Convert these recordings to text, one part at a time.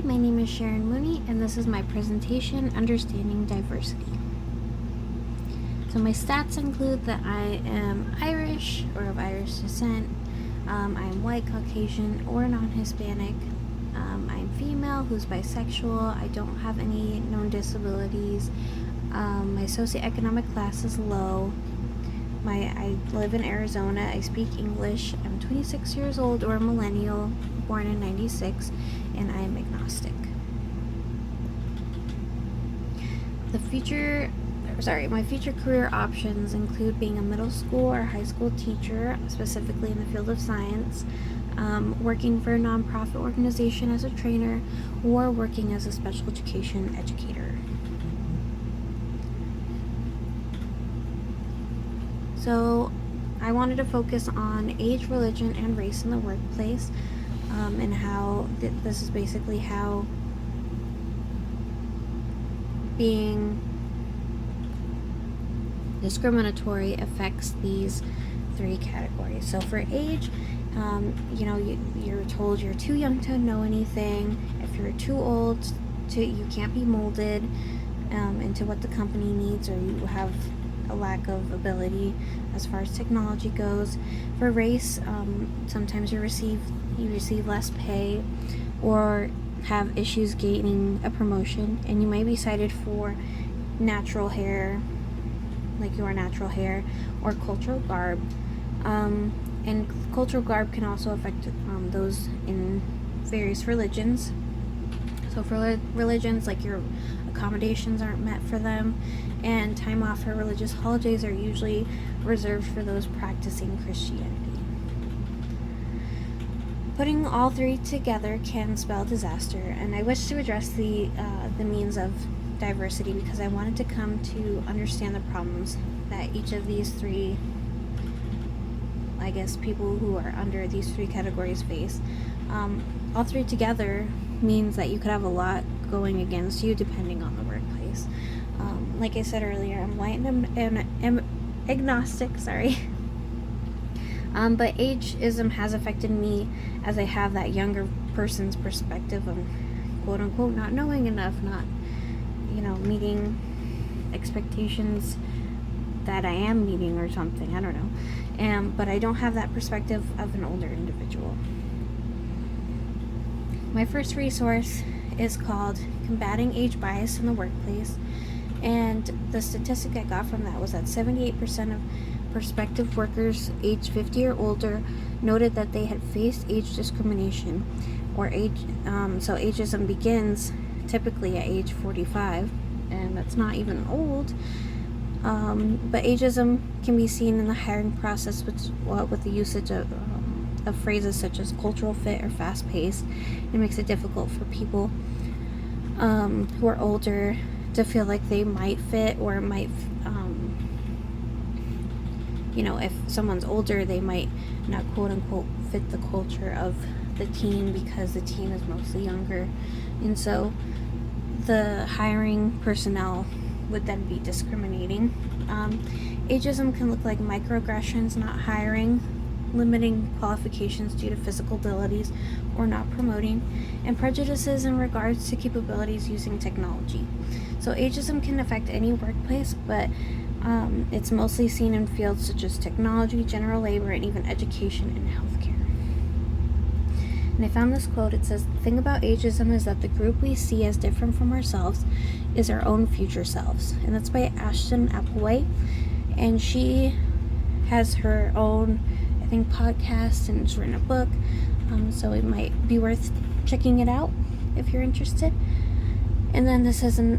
my name is Sharon Mooney, and this is my presentation, Understanding Diversity. So my stats include that I am Irish or of Irish descent, I am white, Caucasian, or non-Hispanic, I'm female who's bisexual, I don't have any known disabilities, my socioeconomic class is low, I live in Arizona, I speak English, I'm 26 years old or a millennial, born in 96, and I am agnostic. My future career options include being a middle school or high school teacher, specifically in the field of science, working for a nonprofit organization as a trainer, or working as a special education educator. So I wanted to focus on age, religion, and race in the workplace, and how this is basically how being discriminatory affects these three categories. So for age, you're told you're too young to know anything. If you're too old, you can't be molded into what the company needs, or you have a lack of ability as far as technology goes. For race, sometimes you receive less pay or have issues gaining a promotion, and you may be cited for natural hair, like your natural hair, or cultural garb. And cultural garb can also affect those in various religions. So for religions, like your accommodations aren't met for them, and time off for religious holidays are usually reserved for those practicing Christianity. Putting all three together can spell disaster, and I wish to address the means of diversity because I wanted to come to understand the problems that each of these three, people who are under these three categories face. All three together means that you could have a lot going against you depending on the workplace. Like I said earlier, I'm white and am agnostic, but ageism has affected me as I have that younger person's perspective of quote unquote not knowing enough, not meeting expectations that I am meeting or something, I don't know. But I don't have that perspective of an older individual. My first resource is called Combating Age Bias in the Workplace, and the statistic I got from that was that 78% of prospective workers aged 50 or older noted that they had faced age discrimination, or so ageism begins typically at age 45, and that's not even old. But ageism can be seen in the hiring process with the usage of phrases such as cultural fit or fast pace. It makes it difficult for people who are older to feel like they might fit, or might, if someone's older, they might not quote unquote fit the culture of the team because the team is mostly younger. And so the hiring personnel would then be discriminating. Ageism can look like microaggressions, not hiring, limiting qualifications due to physical abilities, or not promoting, and prejudices in regards to capabilities using technology. So ageism can affect any workplace, but it's mostly seen in fields such as technology, general labor, and even education and healthcare. And I found this quote. It says, "The thing about ageism is that the group we see as different from ourselves is our own future selves." And that's by Ashton Applewhite. And she has her own, podcast, and has written a book. So it might be worth checking it out if you're interested. And then this is a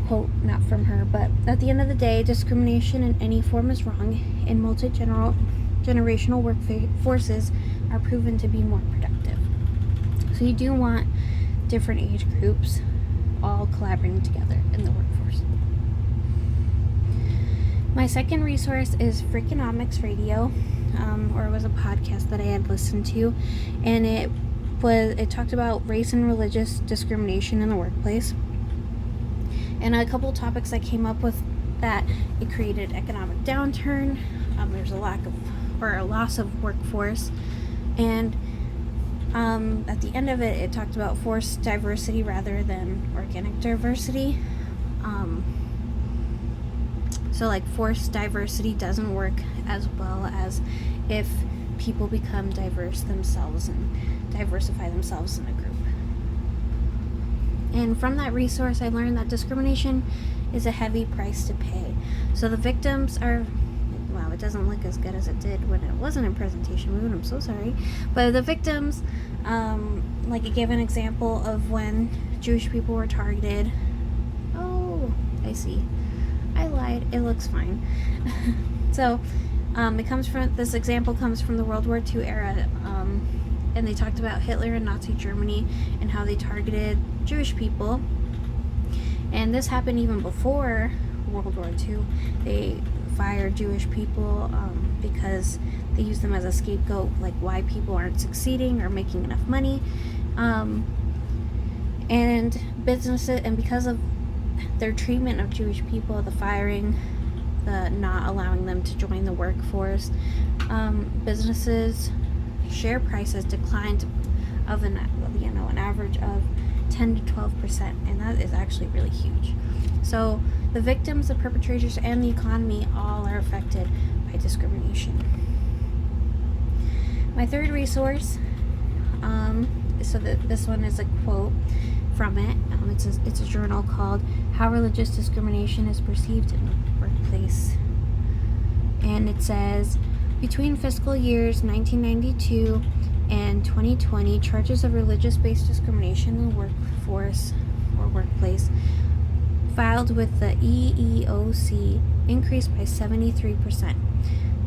quote not from her, but at the end of the day, discrimination in any form is wrong, and multi-generational workforces are proven to be more productive. So you do want different age groups all collaborating together in the workforce. My second resource is Freakonomics Radio, or it was a podcast that I had listened to, and it talked about race and religious discrimination in the workplace, and a couple topics I came up with that it created economic downturn, there's a loss of workforce, and At the end of it, it talked about forced diversity rather than organic diversity. So like forced diversity doesn't work as well as if people become diverse themselves and diversify themselves in a group. And from that resource, I learned that discrimination is a heavy price to pay. So the victims are, wow, it doesn't look as good as it did when it wasn't in presentation mode. I'm so sorry. But the victims, like it gave an example of when Jewish people were targeted. Oh, I see. I lied. It looks fine. So, this example comes from the World War II era, and they talked about Hitler and Nazi Germany and how they targeted Jewish people. And this happened even before World War II. They fired Jewish people because they used them as a scapegoat, like why people aren't succeeding or making enough money. And businesses, and because of their treatment of Jewish people, the firing, the not allowing them to join the workforce, businesses' share prices declined of an average of 10 to 12%, and that is actually really huge. So the victims, the perpetrators, and the economy all are affected by discrimination. My third resource, this one is a quote from it. It's a journal called How Religious Discrimination is Perceived in the Workplace. And it says, between fiscal years 1992 and 2020, charges of religious-based discrimination in the workforce or workplace filed with the EEOC increased by 73%.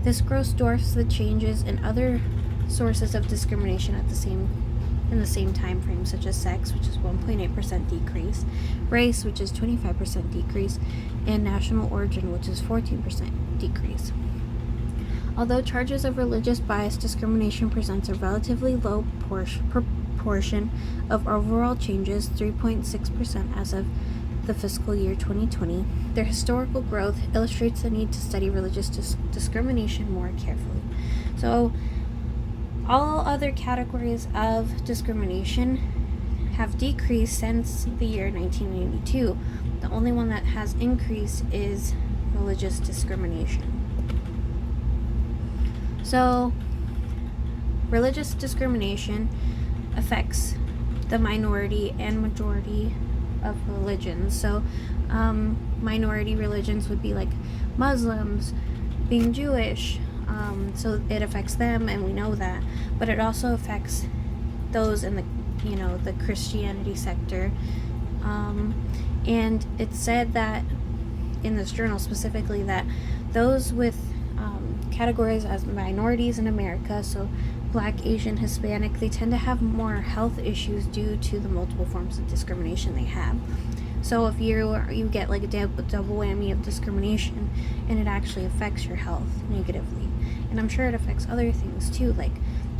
This growth dwarfs the changes in other sources of discrimination in the same time frame, such as sex, which is 1.8% decrease, race, which is 25% decrease, and national origin, which is 14% decrease. Although charges of religious bias discrimination presents a relatively low proportion of overall changes, 3.6% as of the fiscal year 2020, their historical growth illustrates the need to study religious discrimination more carefully. So, all other categories of discrimination have decreased since the year 1992. The only one that has increased is religious discrimination. So, religious discrimination affects the minority and majority of religions. So, minority religions would be like Muslims, being Jewish. So it affects them, and we know that. But it also affects those in the Christianity sector. And it said that in this journal specifically that those with categories as minorities in America, so Black, Asian, Hispanic, they tend to have more health issues due to the multiple forms of discrimination they have. So if you get like a double whammy of discrimination, and it actually affects your health negatively. And I'm sure it affects other things too, like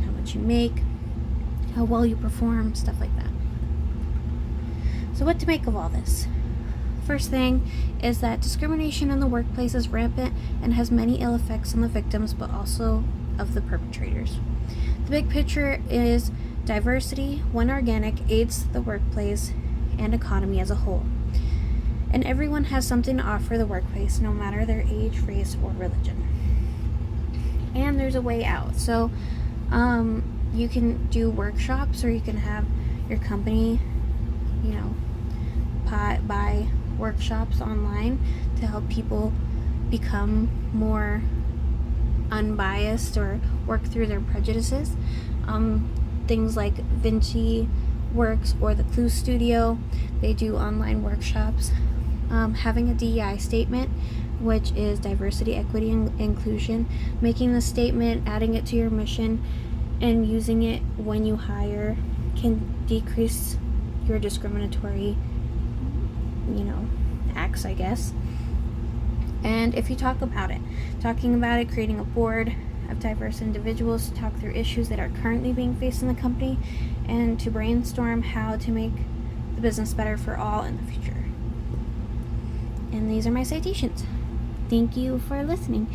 how much you make, how well you perform, stuff like that. So what to make of all this? First thing is that discrimination in the workplace is rampant and has many ill effects on the victims, but also of the perpetrators. The big picture is diversity, when organic, aids the workplace and economy as a whole. And everyone has something to offer the workplace, no matter their age, race, or religion. And there's a way out. So you can do workshops, or you can have your company, buy workshops online to help people become more unbiased or work through their prejudices. Things like Vinci Works or the Clue Studio, they do online workshops. Having a DEI statement, which is diversity, equity, and inclusion, making the statement, adding it to your mission, and using it when you hire can decrease your discriminatory, acts, I guess. And if you talking about it, creating a board of diverse individuals to talk through issues that are currently being faced in the company, and to brainstorm how to make the business better for all in the future. And these are my citations. Thank you for listening.